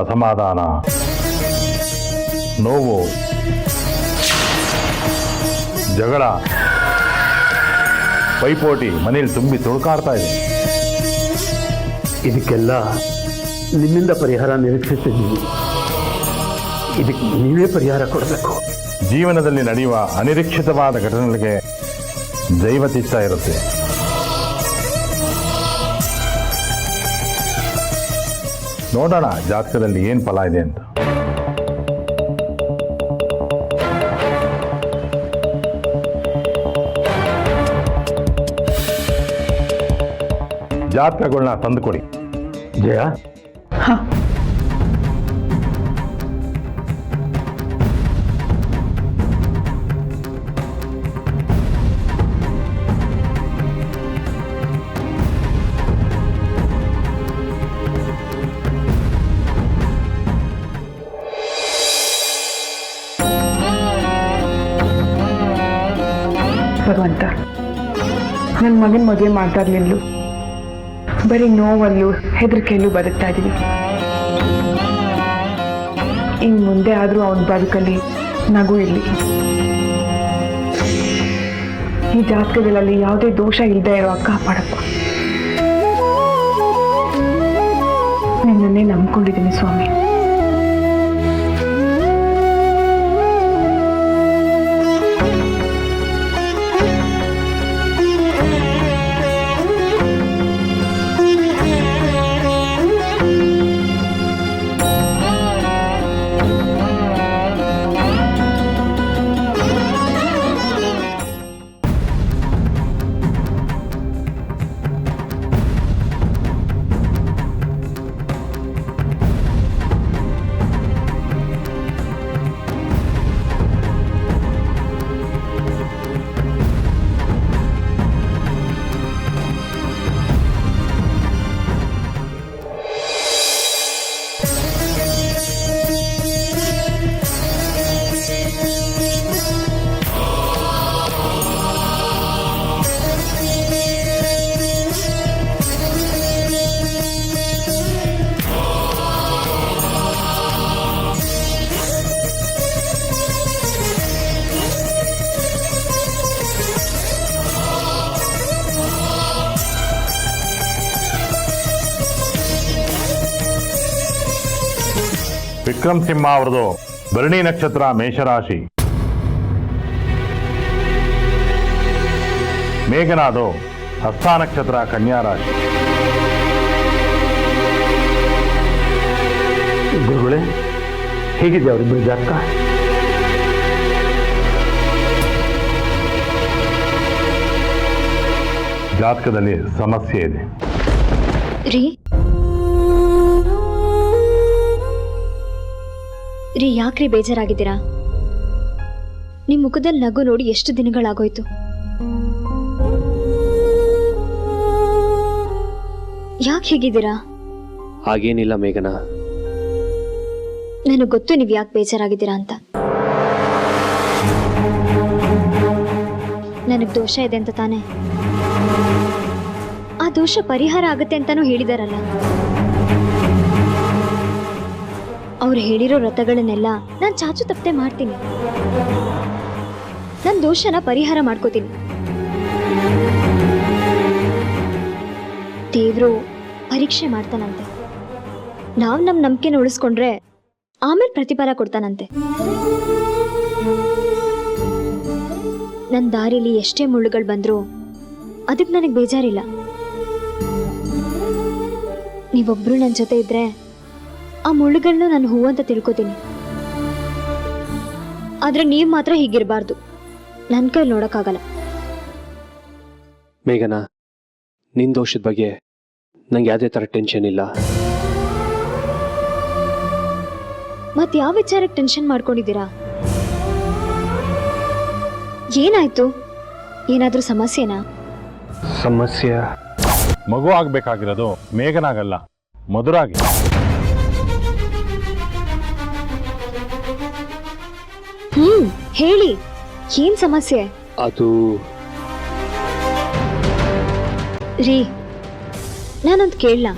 ಅಸಮಾಧಾನ, ನೋವು, ಜಗಳ, ಪೈಪೋಟಿ ಮನೇಲಿ ತುಂಬಿ ತುಳುಕಾಡ್ತಾ ಇದೆ. ಇದಕ್ಕೆಲ್ಲ ನಿಮ್ಮಿಂದ ಪರಿಹಾರ ನಿರೀಕ್ಷಿಸಿದ್ದೀವಿ. ಇದಕ್ಕೆ ನೀವೇ ಪರಿಹಾರ ಕೊಡಬೇಕು. ಜೀವನದಲ್ಲಿ ನಡೆಯುವ ಅನಿರೀಕ್ಷಿತವಾದ ಘಟನೆಗಳಿಗೆ ದೈವ ಚಿತ್ತ ಇರುತ್ತೆ. ನೋಡೋಣ ಜಾತಕದಲ್ಲಿ ಏನು ಫಲ ಇದೆ ಅಂತ. ಜಾತಕಗಳನ್ನ ತಂದುಕೊಡಿ. ಜಯ, ಭಗವಂತ, ನನ್ನ ಮಗನ ಮದುವೆ ಮಾತಾಡ್ಲಿಲ್ಲ, ಬರೀ ನೋವಲ್ಲೂ ಹೆದರಿಕೆಯಲ್ಲೂ ಬದುಕ್ತಾ ಇದ್ದೀನಿ. ಇನ್ನು ಮುಂದೆ ಆದರೂ ಅವನ ಬದುಕಲ್ಲಿ ನಗು ಇರಲಿ. ಈ ಜಾತಕಗಳಲ್ಲಿ ಯಾವುದೇ ದೋಷ ಇಲ್ಲದೆ ಇರೋ ಕಾಪಾಡಪ್ಪ. ನಿನ್ನನ್ನೇ ನಂಬ್ಕೊಂಡಿದ್ದೀನಿ ಸ್ವಾಮಿ. ವಿಕ್ರಮ್ ಸಿಂಹ ಅವರದು ಭರಣಿ ನಕ್ಷತ್ರ ಮೇಷರಾಶಿ, ಮೇಘನಾದು ಹಸ್ತ ನಕ್ಷತ್ರ ಕನ್ಯಾ ರಾಶಿ. ಗುರುಗಳೇ, ಹೇಗಿದೆ ಅವರಿಬ್ಬರು ಜಾತಕ? ಜಾತಕದಲ್ಲಿ ಸಮಸ್ಯೆ ಇದೆ. ರೀ, ಯಾಕ್ರಿ ಬೇಜಾರಾಗಿದ್ದೀರಾ? ನಿಮ್ಮ ಮುಖದಲ್ಲಿ ನಗು ನೋಡಿ ಎಷ್ಟು ದಿನಗಳಾಗೋಯ್ತು. ಯಾಕೆ ಹೀಗಿದ್ದೀರಾ? ಹಾಗೇನಿಲ್ಲ ಮೇಘನಾ, ನನಗೆ ಗೊತ್ತು ನೀವು ಯಾಕೆ ಬೇಜಾರಾಗಿದ್ದೀರಾ ಅಂತ. ನನಗೆ ದೋಷ ಇದೆ ಅಂತ ತಾನೆ? ಆ ದೋಷ ಪರಿಹಾರ ಆಗುತ್ತೆ ಅಂತಾನೂ ಹೇಳಿದಾರಲ್ಲ. ಅವ್ರು ಹೇಳಿರೋ ವ್ರತಗಳನ್ನೆಲ್ಲ ನಾನು ಚಾಚು ತಪ್ಪದೆ ಮಾಡ್ತೀನಿ. ನನ್ನ ದೋಷನ ಪರಿಹಾರ ಮಾಡ್ಕೋತೀನಿ. ದೇವ್ರು ಪರೀಕ್ಷೆ ಮಾಡ್ತಾನಂತೆ. ನಾವು ನಮ್ಮ ನಂಬಿಕೆನ ಉಳಿಸ್ಕೊಂಡ್ರೆ ಆಮೇಲೆ ಪ್ರತಿಫಲ ಕೊಡ್ತಾನಂತೆ. ನನ್ನ ದಾರಿಲಿ ಎಷ್ಟೇ ಮುಳ್ಳುಗಳು ಬಂದ್ರು ಅದಕ್ಕೆ ನನಗೆ ಬೇಜಾರಿಲ್ಲ. ನೀವೊಬ್ರು ನನ್ನ ಜೊತೆ ಇದ್ರೆ ಆ ಮುಳ್ಳುಗಳನ್ನ ನಾನು ಹೂವು ಅಂತ ತಿಳ್ಕೊತೀನಿ. ಆದ್ರೆ ನೀವು ಮಾತ್ರ ಹೀಗಿರಬಾರ್ದು. ನನ್ನ ಕೈ ನೋಡೋಕ್ಕಾಗಲ್ಲ. ಮೇಘನಾ, ನಿನ್ನ ದೋಷದ ಬಗ್ಗೆ ನಂಗೆ ಯಾವುದೇ ಥರ ಟೆನ್ಷನ್ ಇಲ್ಲ. ಮತ್ತೆ ಯಾವ ವಿಚಾರಕ್ಕೆ ಟೆನ್ಷನ್ ಮಾಡ್ಕೊಂಡಿದ್ದೀರಾ? ಏನಾಯ್ತು? ಏನಾದ್ರೂ ಸಮಸ್ಯೆನಾ? ಸಮಸ್ಯೆ ಮಗು ಆಗ್ಬೇಕಾಗಿರೋದು ಮೇಘನಾಗಲ್ಲ, ಮಧುರಾಗಿ. ಹೇಳಿ, ಏನ್ ಸಮಸ್ಯೆ? ಅದು ರೀ, ನಾನೊಂದು ಕೇಳಲ್ಲ?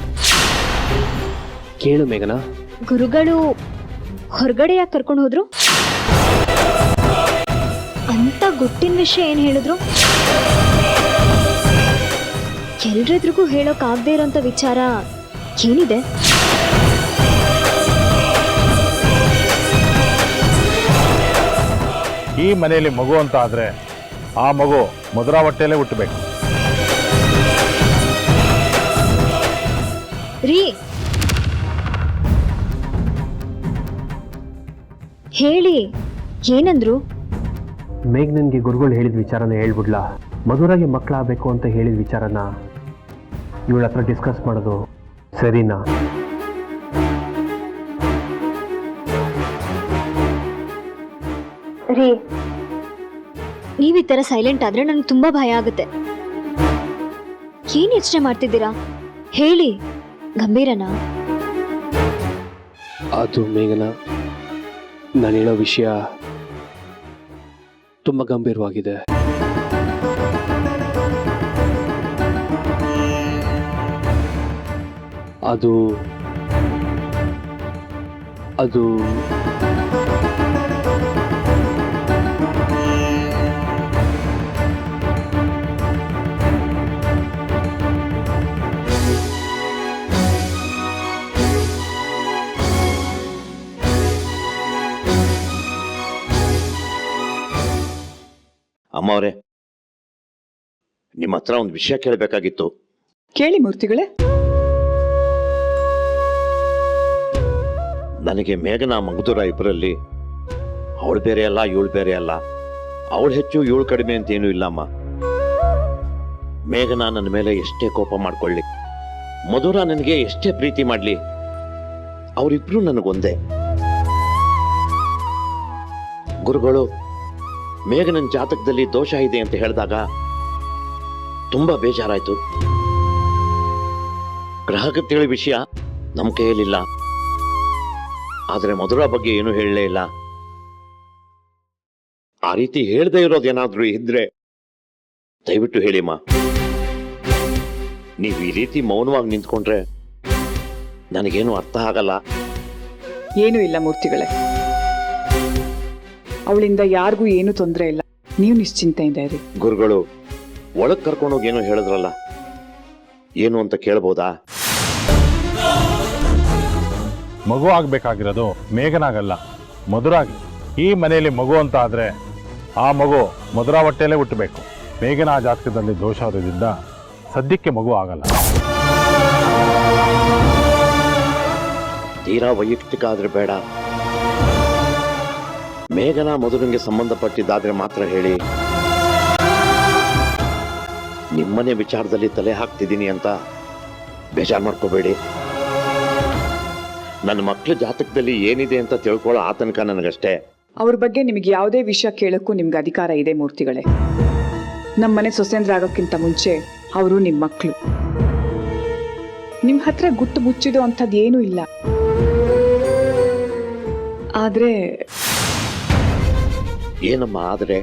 ಕೇಳು ಮೇಘನ. ಗುರುಗಳು ಹೊರಗಡೆ ಯಾಕೆ ಕರ್ಕೊಂಡು ಹೋದ್ರು? ಅಂತ ಗುಟ್ಟಿನ ವಿಷಯ ಏನು ಹೇಳಿದ್ರು? ಎಲ್ರೆದ್ರಿಗೂ ಹೇಳೋಕ್ಕಾಗದೇ ಇರೋಂಥ ವಿಚಾರ ಏನಿದೆ? ಈ ಮನೆಯಲ್ಲಿ ಮಗು ಅಂತ ಆದ್ರೆ ಆ ಮಗು ಮಧುರಾ ಹೊಟ್ಟೆಯಲ್ಲೇ ಹುಟ್ಟಬೇಕು. ರೀ, ಹೇಳಿ, ಏನಂದ್ರು? ಮೇಘ್ ನನಗೆ ಗುರುಗಳು ಹೇಳಿದ ವಿಚಾರನ ಹೇಳ್ಬಿಡ್ಲಾ? ಮಧುರಾಗೆ ಮಕ್ಕಳಾಗಬೇಕು ಅಂತ ಹೇಳಿದ ವಿಚಾರನ ಇವಳ ಹತ್ರ ಡಿಸ್ಕಸ್ ಮಾಡೋದು ಸರಿನಾ? ರೀ, ನೀವು ಈ ಥರ ಸೈಲೆಂಟ್ ಆದ್ರೆ ನನಗೆ ತುಂಬಾ ಭಯ ಆಗುತ್ತೆ. ಏನ್ ಯೋಚನೆ ಮಾಡ್ತಿದ್ದೀರಾ? ಹೇಳಿ, ಗಂಭೀರನಾ? ಅದು ಮೇಘನ, ನಾನು ಹೇಳೋ ವಿಷಯ ತುಂಬ ಗಂಭೀರವಾಗಿದೆ. ಅದು ಅದು ಅಮ್ಮ ಅವರೇ, ನಿಮ್ಮ ಹತ್ರ ಒಂದು ವಿಷಯ ಕೇಳಬೇಕಾಗಿತ್ತು. ಕೇಳಿ ಮೂರ್ತಿಗಳೇ. ನನಗೆ ಮೇಘನ ಮಗದುರ ಇಬ್ಬರಲ್ಲಿ ಅವಳು ಬೇರೆ ಅಲ್ಲ, ಇವಳು ಬೇರೆ ಅಲ್ಲ. ಅವಳು ಹೆಚ್ಚು ಇವಳು ಕಡಿಮೆ ಅಂತ ಏನೂ ಇಲ್ಲಮ್ಮ. ಮೇಘನ ನನ್ನ ಮೇಲೆ ಎಷ್ಟೇ ಕೋಪ ಮಾಡ್ಕೊಳ್ಳಿ, ಮಧುರ ನನಗೆ ಎಷ್ಟೇ ಪ್ರೀತಿ ಮಾಡಲಿ, ಅವರಿಬ್ರು ನನಗೊಂದೇ. ಗುರುಗಳು ಮೇಘನನ್ ಜಾತಕದಲ್ಲಿ ದೋಷ ಇದೆ ಅಂತ ಹೇಳಿದಾಗ ತುಂಬಾ ಬೇಜಾರಾಯ್ತು. ಗ್ರಹಕ್ಕೆ ತಿಳಿ ವಿಷಯ ನಮ್ಮ ಕೈಯಲ್ಲಿಲ್ಲ, ಆದ್ರೆ ಮಧುರ ಬಗ್ಗೆ ಏನೂ ಹೇಳಲೇ ಇಲ್ಲ. ಆ ರೀತಿ ಹೇಳದೇ ಇರೋದೇನಾದ್ರೂ ಇದ್ರೆ ದಯವಿಟ್ಟು ಹೇಳಿಮ್ಮ. ನೀವು ಈ ರೀತಿ ಮೌನವಾಗಿ ನಿಂತ್ಕೊಂಡ್ರೆ ನನಗೇನು ಅರ್ಥ ಆಗಲ್ಲ. ಏನೂ ಇಲ್ಲ ಮೂರ್ತಿಗಳೇ, ಅವಳಿಂದ ಯಾರಿಗೂ ಏನೂ ತೊಂದರೆ ಇಲ್ಲ, ನೀವು ನಿಶ್ಚಿಂತೆಯಿಂದ ಇರಿ. ಗುರುಗಳು ಒಳಗ್ ಕರ್ಕೊಂಡೋಗಿ ಏನೋ ಹೇಳಿದ್ರಲ್ಲ, ಏನು ಅಂತ ಕೇಳ್ಬೋದಾ? ಮಗು ಆಗ್ಬೇಕಾಗಿರೋದು ಮೇಘನಾಗಲ್ಲ, ಮಧುರಾಗಿ. ಈ ಮನೆಯಲ್ಲಿ ಮಗು ಅಂತ ಆದ್ರೆ ಆ ಮಗು ಮಧುರಾ ಹೊಟ್ಟೆಯಲ್ಲೇ ಹುಟ್ಟಬೇಕು. ಮೇಘನ ಜಾತಕದಲ್ಲಿ ದೋಷ ಇರೋದ್ರಿಂದ ಸದ್ಯಕ್ಕೆ ಮಗು ಆಗಲ್ಲ. ತೀರಾ ವೈಯಕ್ತಿಕ ಆದ್ರೆ ಬೇಡ. ಮೇಘನ ಮಧುರಂಗೆ ಸಂಬಂಧಪಟ್ಟಿದ್ದಾದ್ರೆ ಮಾತ್ರ ಹೇಳಿ. ನಿಮ್ಮನೆ ವಿಚಾರದಲ್ಲಿ ತಲೆ ಹಾಕ್ತಿದ್ದೀನಿ ಅಂತ ಬೇಜಾರು ಮಾಡ್ಕೋಬೇಡಿ. ನನ್ನ ಮಕ್ಕಳ ಜಾತಕದಲ್ಲಿ ಏನಿದೆ ಅಂತ ತಿಳ್ಕೊಳ್ಳೋ ಆತಂಕ ನನಗಷ್ಟೇ. ಅವ್ರ ಬಗ್ಗೆ ನಿಮಗೆ ಯಾವುದೇ ವಿಷಯ ಕೇಳೋಕ್ಕೂ ನಿಮ್ಗೆ ಅಧಿಕಾರ ಇದೆ ಮೂರ್ತಿಗಳೇ. ನಮ್ಮನೆ ಸೊಸೆಂದ್ರ ಆಗೋಕ್ಕಿಂತ ಮುಂಚೆ ಅವರು ನಿಮ್ಮ ಮಕ್ಕಳು. ನಿಮ್ಮ ಹತ್ರ ಗುಟ್ಟು ಮುಚ್ಚಿಡೋ ಅಂಥದ್ದು ಏನೂ ಇಲ್ಲ. ಆದ್ರೆ ಏನಮ್ಮ ಆದ್ರೆ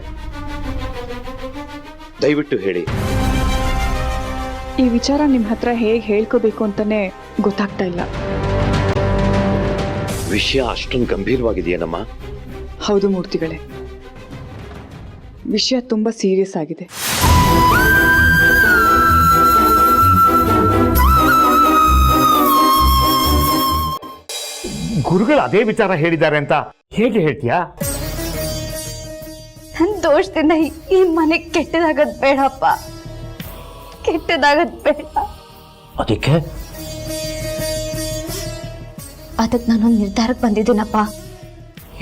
ದಯವಿಟ್ಟು ಹೇಳಿ. ಈ ವಿಚಾರ ನಿಮ್ಮ ಹತ್ರ ಹೇಗೆ ಹೇಳ್ಕೋಬೇಕು ಅಂತಾನೆ ಗೊತ್ತಾಗ್ತಾ ಇಲ್ಲ. ವಿಷಯ ಅಷ್ಟೊಂದು ಗಂಭೀರವಾಗಿದೆಯೇನಮ್ಮ? ಹೌದು ಮೂರ್ತಿಗಳೇ, ವಿಷಯ ತುಂಬಾ ಸೀರಿಯಸ್ ಆಗಿದೆ. ಗುರುಗಳು ಅದೇ ವಿಚಾರ ಹೇಳಿದ್ದಾರೆ ಅಂತ ಹೇಗೆ ಹೇಳ್ತೀಯಾ? ನನ್ನ ದೋಷದಿಂದ ಈ ಮನೆ ಕೆಟ್ಟದಾಗದ್ ಬೇಡಪ್ಪ, ಕೆಟ್ಟದಾಗದ್ ಬೇಡ. ಅದಕ್ಕೆ ಅದಕ್ಕೆ ನಾನೊಂದು ನಿರ್ಧಾರಕ್ಕೆ ಬಂದಿದ್ದೀನಪ್ಪ.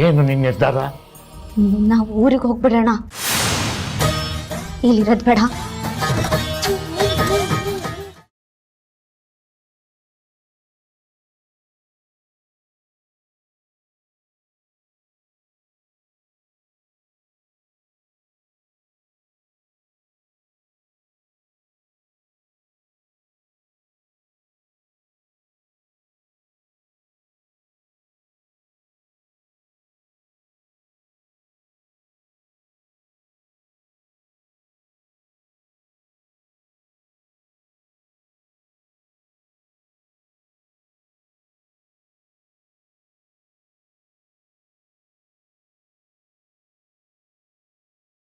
ಏನು ನಿನ್ನ ನಿರ್ಧಾರ? ನಾವು ಊರಿಗೆ ಹೋಗ್ಬಿಡೋಣ, ಇಲ್ಲಿರೋದು ಬೇಡ.